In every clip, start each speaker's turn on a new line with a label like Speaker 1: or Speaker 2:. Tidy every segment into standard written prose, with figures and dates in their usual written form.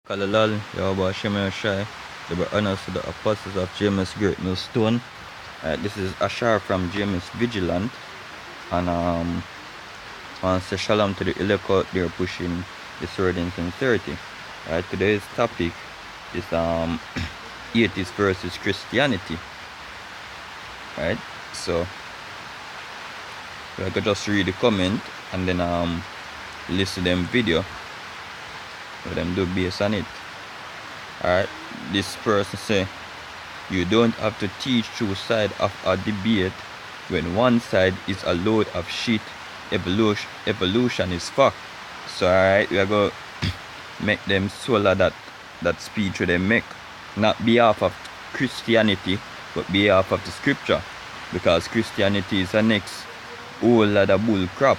Speaker 1: Kalalal, Yahweh Shem Shai, the honors to the apostles of James Great Millstone. This is Ashar from James Vigilant, and want to say shalom to the elect out there pushing this word in sincerity. Today's topic is atheist versus Christianity. Right, so I could just read the comment and then listen to them video. What them do based on it. Alright, this person say you don't have to teach two sides of a debate when one side is a load of shit. Evolution is fuck. So alright, we are going to make them swallow that speech they make, not behalf of Christianity but behalf of the scripture, because Christianity is the next whole lot of bull crap.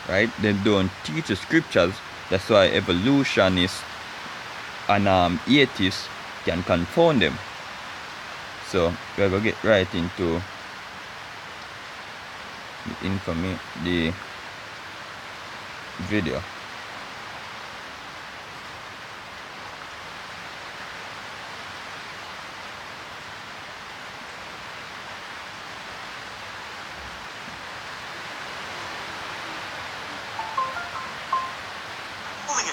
Speaker 1: Right, they don't teach the scriptures. That's why evolutionists and atheists can confound them. So we're gonna get right into the video.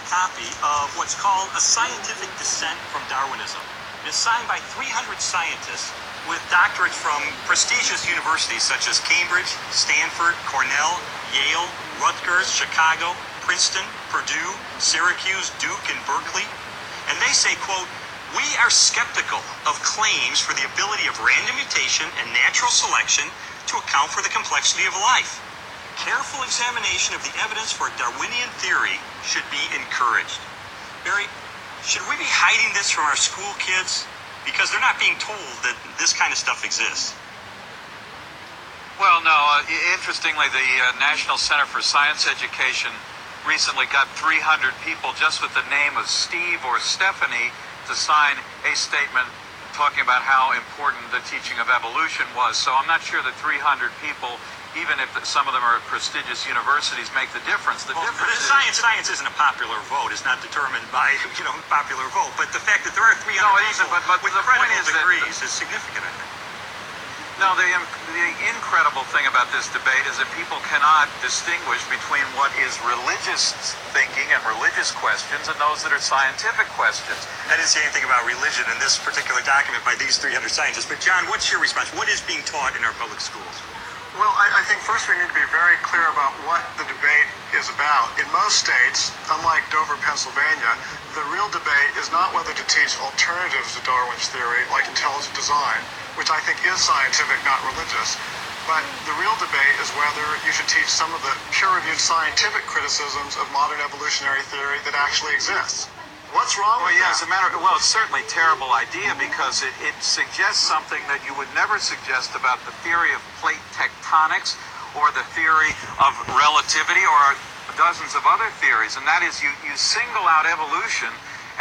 Speaker 2: Copy of what's called a scientific dissent from Darwinism. It is signed by 300 scientists with doctorates from prestigious universities such as Cambridge, Stanford, Cornell, Yale, Rutgers, Chicago, Princeton, Purdue, Syracuse, Duke, and Berkeley. And they say, quote, "We are skeptical of claims for the ability of random mutation and natural selection to account for the complexity of life. Careful examination of the evidence for Darwinian theory should be encouraged." Barry, should we be hiding this from our school kids? Because they're not being told that this kind of stuff exists.
Speaker 3: Well, no. Interestingly, the National Center for Science Education recently got 300 people just with the name of Steve or Stephanie to sign a statement talking about how important the teaching of evolution was. So I'm not sure that 300 people, even if some of them are at prestigious universities, make the difference. The difference is
Speaker 2: science isn't a popular vote. It's not determined by popular vote. But the fact that there are 300 people with credible degrees is significant, I think.
Speaker 3: No, the incredible thing about this debate is that people cannot distinguish between what is religious thinking and religious questions and those that are scientific questions.
Speaker 2: I didn't say anything about religion in this particular document by these 300 scientists. But John, what's your response? What is being taught in our public schools?
Speaker 4: Well, I think first we need to be very clear about what the debate is about. In most states, unlike Dover, Pennsylvania, the real debate is not whether to teach alternatives to Darwin's theory, like intelligent design, which I think is scientific, not religious. But the real debate is whether you should teach some of the peer-reviewed scientific criticisms of modern evolutionary theory that actually exists. What's wrong with that?
Speaker 3: It's certainly a terrible idea because it suggests something that you would never suggest about the theory of plate tectonics or the theory of relativity or dozens of other theories, and that is you single out evolution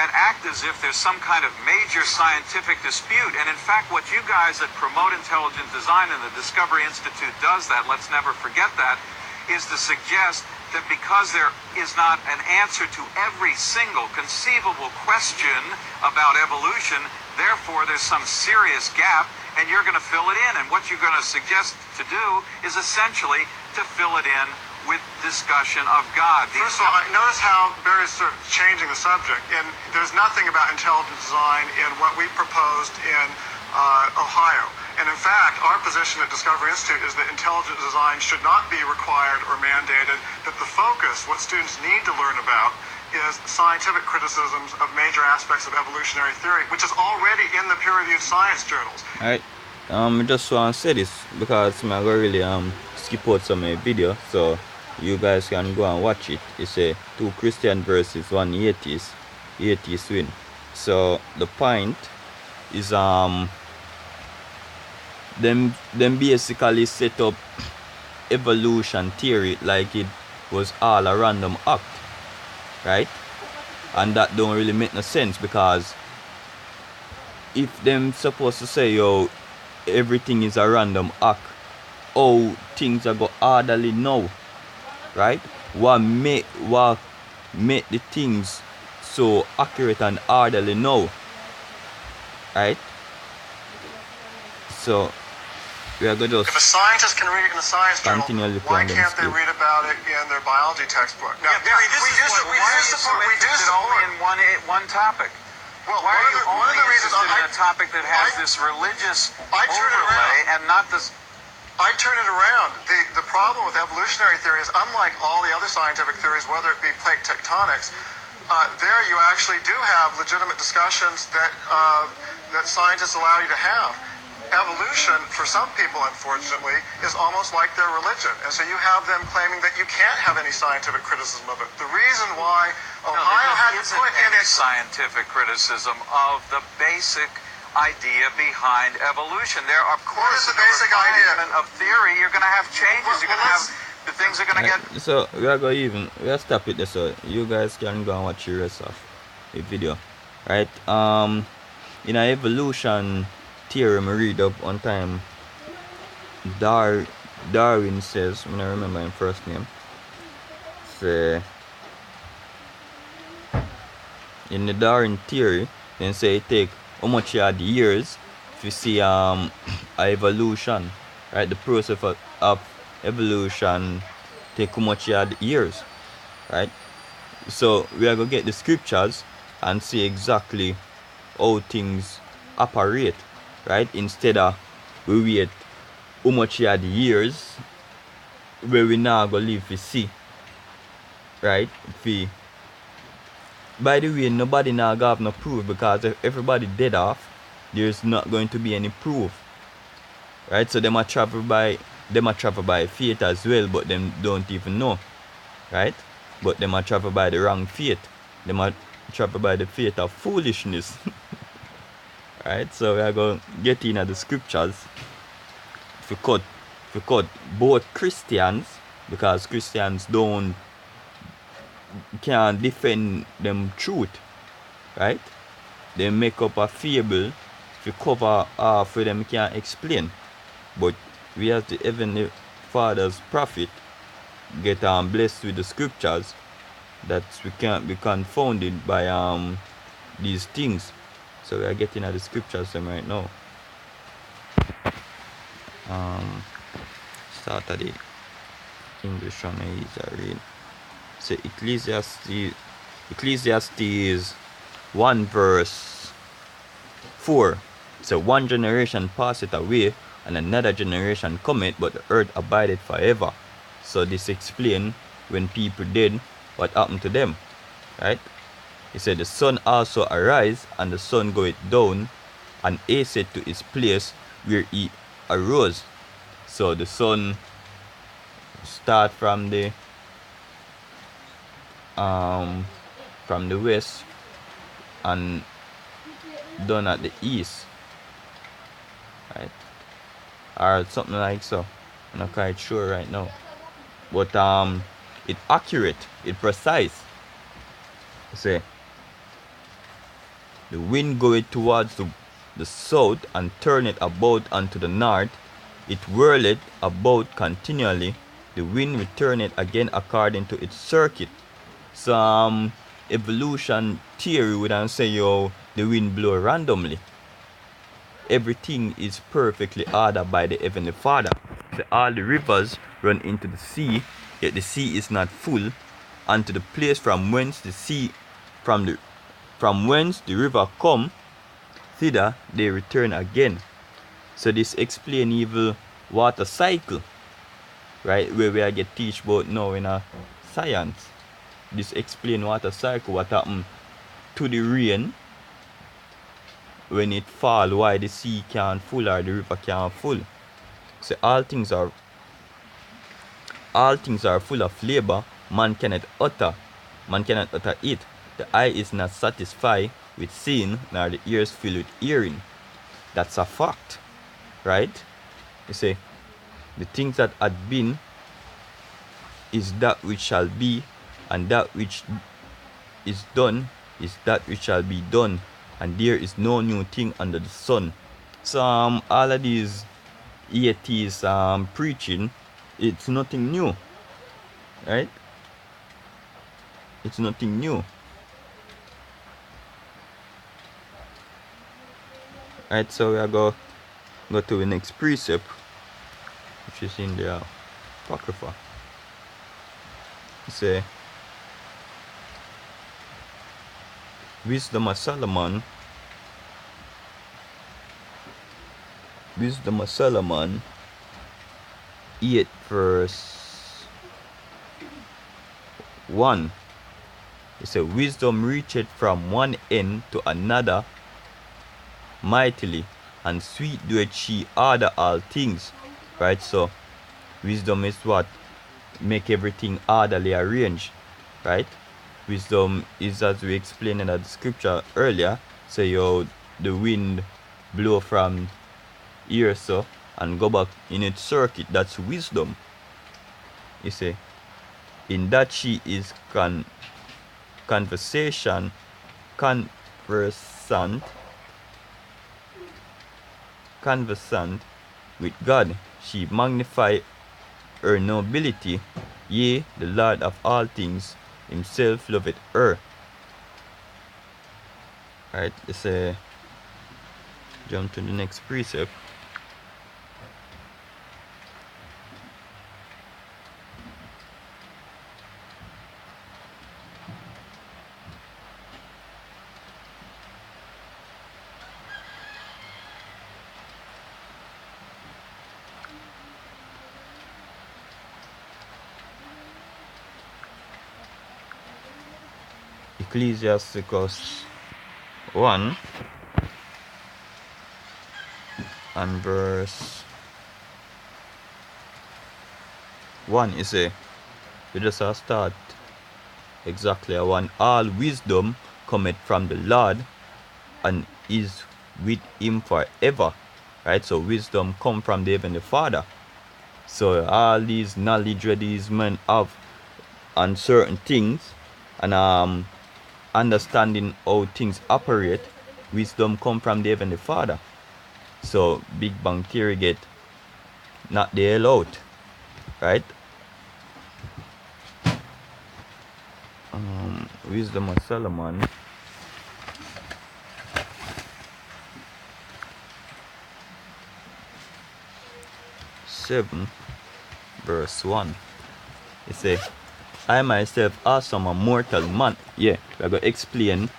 Speaker 3: and act as if there's some kind of major scientific dispute. And in fact, what you guys that promote intelligent design and the Discovery Institute does that, let's never forget that, is to suggest that because there is not an answer to every single conceivable question about evolution, therefore there's some serious gap and you're going to fill it in. And what you're going to suggest to do is essentially to fill it in with discussion of God.
Speaker 4: First of all, notice how Barry's sort of changing the subject. And there's nothing about intelligent design in what we proposed in Ohio. And in fact, our position at Discovery Institute is that intelligent design should not be required or mandated, that the focus, what students need to learn about, is scientific criticisms of major aspects of evolutionary theory, which is already in the peer-reviewed science journals.
Speaker 1: Alright, just want to say this because I'm going to really skip out some video, so you guys can go and watch it. It's a 2 Christian versus 1 atheist. Atheist win. So the point is them basically set up evolution theory like it was all a random act, right? And that don't really make no sense, because if them supposed to say everything is a random act, how things are go orderly now, right? What make the things so accurate and orderly now, right? So we are going to
Speaker 4: If a scientist can read it in a science journal,
Speaker 1: continue looking
Speaker 4: why
Speaker 1: at the
Speaker 4: can't they
Speaker 1: script.
Speaker 4: read about it in their biology textbook? Now,
Speaker 2: Yeah, Barry, this
Speaker 4: we
Speaker 2: is
Speaker 4: do
Speaker 2: what-
Speaker 4: su- we
Speaker 3: Why
Speaker 4: do
Speaker 3: are you so
Speaker 4: support. We do
Speaker 3: interested only
Speaker 4: support.
Speaker 3: in one topic?
Speaker 4: Well,
Speaker 3: Why are you
Speaker 4: one
Speaker 3: only
Speaker 4: of the reasons
Speaker 3: interested in a topic that has this religious overlay and not this?
Speaker 4: I turn it around. The problem with evolutionary theory is, unlike all the other scientific theories, whether it be plate tectonics, there you actually do have legitimate discussions that scientists allow you to have. Evolution, for some people, unfortunately, is almost like their religion. And so you have them claiming that you can't have any scientific criticism of it. The reason why Ohio had to
Speaker 3: isn't
Speaker 4: put in
Speaker 3: any
Speaker 4: its...
Speaker 3: scientific criticism of the basic idea behind evolution. There, of course,
Speaker 4: is the
Speaker 3: in
Speaker 4: basic idea?
Speaker 3: refinement of theory, you're going to have changes. You're going to have the things are going to get.
Speaker 1: So we are going to stop it there, so you guys can go and watch the rest of the video, right? In an evolution theory, I read up one time, Darwin says, when I remember his first name, say, in the Darwin theory, then say it take how much years to see a evolution, right? The process of evolution take how much years, right? So we are gonna get the scriptures and see exactly how things operate, right? Instead of we wait how much years where we now go live to see, right? By the way, nobody now got no proof, because if everybody dead off, there's not going to be any proof, right? So them a travel by faith as well, but them don't even know, right? But them a travel by the wrong faith. Them a travel by the faith of foolishness. Right? So we are going to get in at the scriptures. If we cut both Christians, because Christians can't defend them truth, right? They make up a fable. If you cover half of them, can't explain. But we as the Heavenly Father's prophet get blessed with the scriptures, that we can't be confounded by these things. So we are getting at the scriptures right now. Start at the English one is a read. So Ecclesiastes 1 verse 4. So one generation passeth away, and another generation cometh, but the earth abideth forever. So this explains when people dead, what happened to them, right? He said, the sun also arise, and the sun goeth down, and hasteth to his place where he arose. So the sun start from the west and done at the east, right? Or something like so. I'm not quite sure right now, but it accurate, it precise. Say the wind goeth towards the south, and turneth about unto the north. It whirleth about continually. The wind returneth again according to its circuit. So evolution theory would say, yo, the wind blow randomly. Everything is perfectly ordered by the Heavenly Father. So all the rivers run into the sea, yet the sea is not full, and to the place from whence the river come, thither they return again. So this explain even water cycle, right? Where we are get teach about now in a science. This explain water cycle, what happen to the rain when it fall, why the sea can't full or the river can't full. So all things are full of labor, man cannot utter it. The eye is not satisfied with seeing, nor the ears filled with hearing. That's a fact, right? You see, the things that had been is that which shall be, and that which is done is that which shall be done, and there is no new thing under the sun. So all of these atheists preaching, it's nothing new, right? It's nothing new. Right, so we are go to the next precept, which is in the Apocrypha. It say, Wisdom of Solomon, 8 verse 1. It says, wisdom reacheth from one end to another mightily, and sweet doeth she order all things. Right, so wisdom is what make everything orderly arranged. Right, wisdom is, as we explained in the scripture earlier, say the wind blow from here so and go back in its circuit. That's wisdom. You see, in that she is conversant with God. She magnify her nobility, yea, the Lord of all things himself loveth her. Right, let's jump to the next precept. Ecclesiasticus 1 and verse 1 is we just start exactly one. All wisdom cometh from the Lord and is with him forever. Right, so wisdom come from the Heavenly Father. So all these knowledge that these men have on certain things and understanding how things operate, wisdom come from the Heavenly Father. So Big Bang Theory get not the hell out. Right, wisdom of Solomon 7 verse 1. It say, I myself also am a mortal man. Yeah, we're going to explain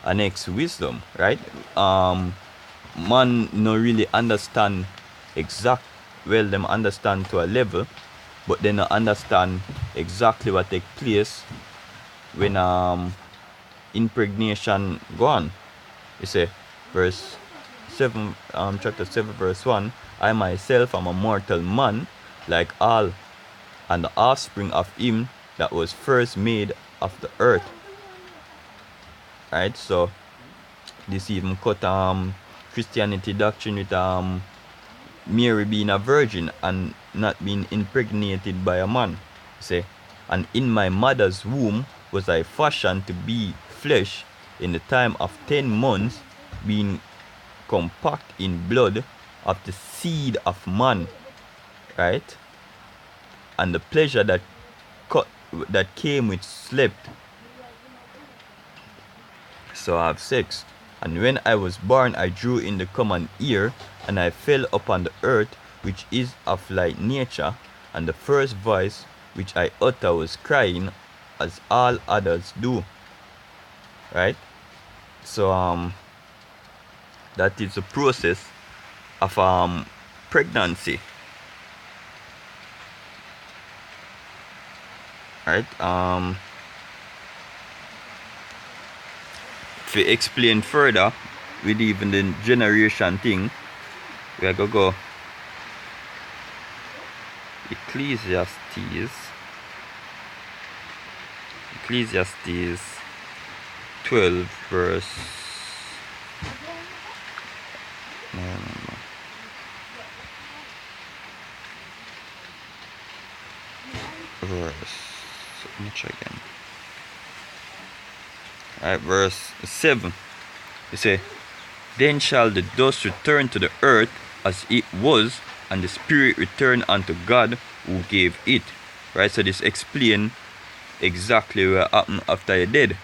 Speaker 1: our next wisdom, right? Man no really understand well, them understand to a level, but they no understand exactly what take place when impregnation go on. You say, verse 7, chapter 7 verse 1, I myself am a mortal man like all, and the offspring of him that was first made of the earth. Right, so this even cut Christianity doctrine with Mary being a virgin and not being impregnated by a man. Say, and in my mother's womb was I fashioned to be flesh in the time of 10 months, being compact in blood of the seed of man. Right, and the pleasure that came with slept. So I have sex. And when I was born, I drew in the common ear, and I fell upon the earth, which is of like nature, and the first voice which I utter was crying, as all others do. Right? So that is the process of pregnancy. Right? If we explain further with even the generation thing, we are gonna go Ecclesiastes 12 verse much again. Alright, verse 7. You say, then shall the dust return to the earth as it was, and the spirit return unto God who gave it. Right, so this explain exactly what happened after you're dead.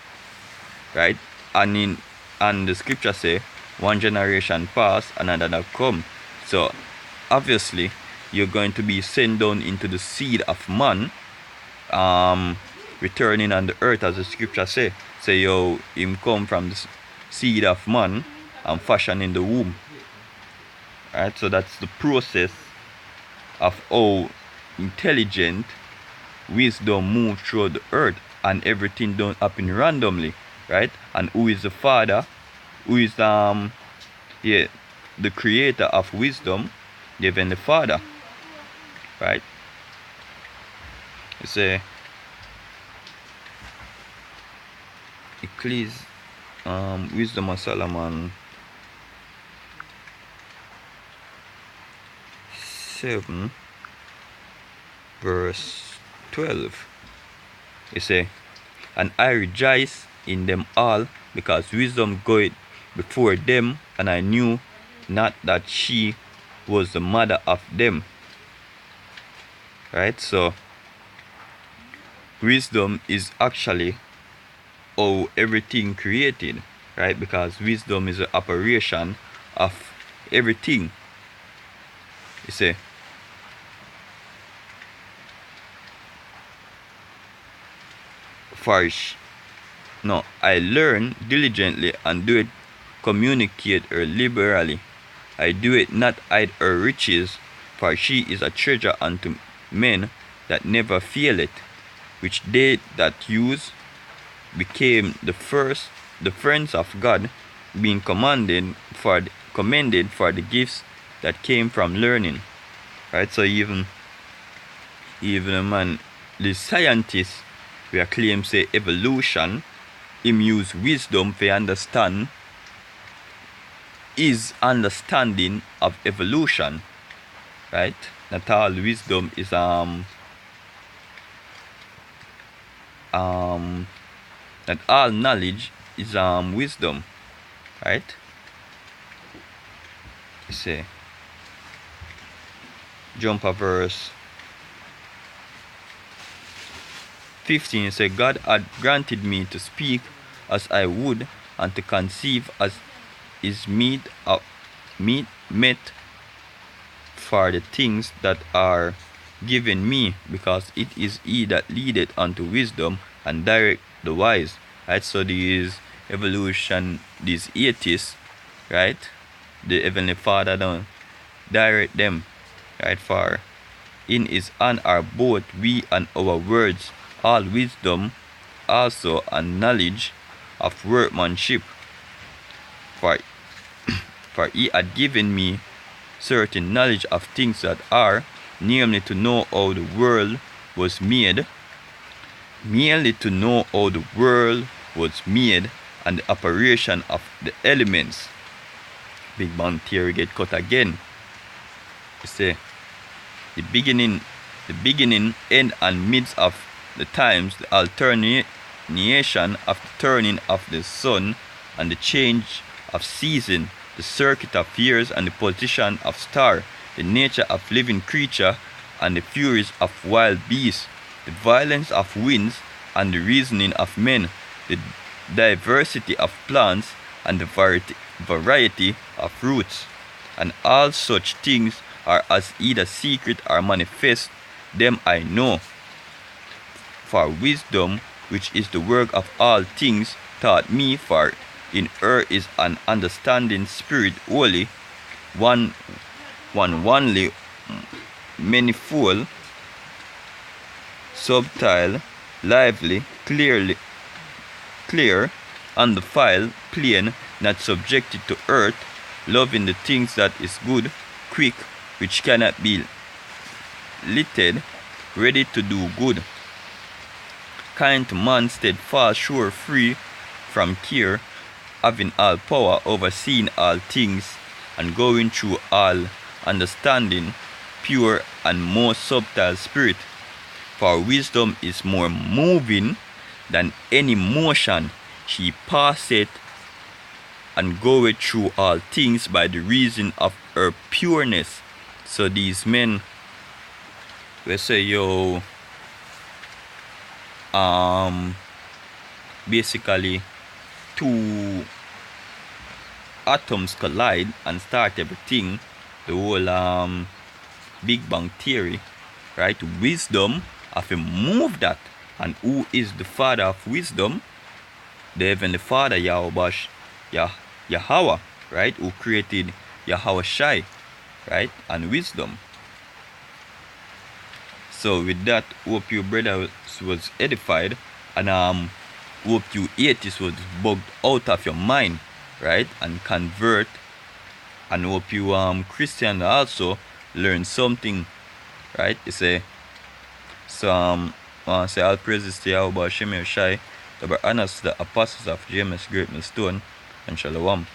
Speaker 1: Right, and the scripture say, one generation pass, another that come. So obviously you're going to be sent down into the seed of man, returning on the earth, as the scripture say. Say yo, him come from the seed of man and fashion in the womb. Right? So that's the process of how intelligent wisdom move through the earth, and everything don't happen randomly, right? And who is the father? Who is the creator of wisdom? The Heavenly Father, right? You say Wisdom of Solomon 7 verse 12. You say, and I rejoice in them all, because wisdom goeth before them, and I knew not that she was the mother of them. Right? So wisdom is actually how everything created, right? Because wisdom is the operation of everything. You see, I learn diligently and do it, communicate her liberally. I do it not hide her riches, for she is a treasure unto men that never faileth, which they that use became the friends of God, being commended for the gifts that came from learning. Right? So even the scientists we claim say evolution, him use wisdom to understand his understanding of evolution. Right? Not all wisdom is not all knowledge is wisdom. Right? You see, jump a verse 15. You say, God had granted me to speak as I would, and to conceive as is meet for the things that are given me, because it is he that leadeth unto wisdom and direct the wise. Right? So these evolution, these atheists, right? The Heavenly Father don't direct them, right? For in his hand are both we and our words, all wisdom also and knowledge of workmanship. For he had given me certain knowledge of things that are, namely to know how the world was made, merely to know how the world was made, and the operation of the elements. Big Bang Theory get cut again. You see, the beginning, end, and midst of the times, the alternation of the turning of the sun, and the change of season, the circuit of years, and the position of star, the nature of living creature, and the furies of wild beasts, the violence of winds, and the reasoning of men, the diversity of plants, and the variety of fruits, and all such things are as either secret or manifest, them I know. For wisdom, which is the work of all things, taught me, for in her is an understanding spirit holy, one only, manifold, subtile, lively, clear, undefiled, plain, not subjected to earth, loving the things that is good, quick, which cannot be littered, ready to do good, kind to man, steadfast, sure, free from care, having all power, overseeing all things, and going through all understanding, pure and most subtle spirit. For wisdom is more moving than any motion. She passeth and goeth through all things by the reason of her pureness. So these men, we say, basically two atoms collide and start everything, the whole Big Bang theory, right? Wisdom have to move that. And who is the father of wisdom? The heavenly father, Yahweh, Yahweh, right? Who created Yahweh Shai, right? And wisdom. So with that, hope you brothers was edified, and hope you atheists was bugged out of your mind, right? And convert, and hope you Christian also learn something, right? You say, so say all praises to Yahweh Shem Shai, the honors the apostles of James Great Millstone, and Shalom.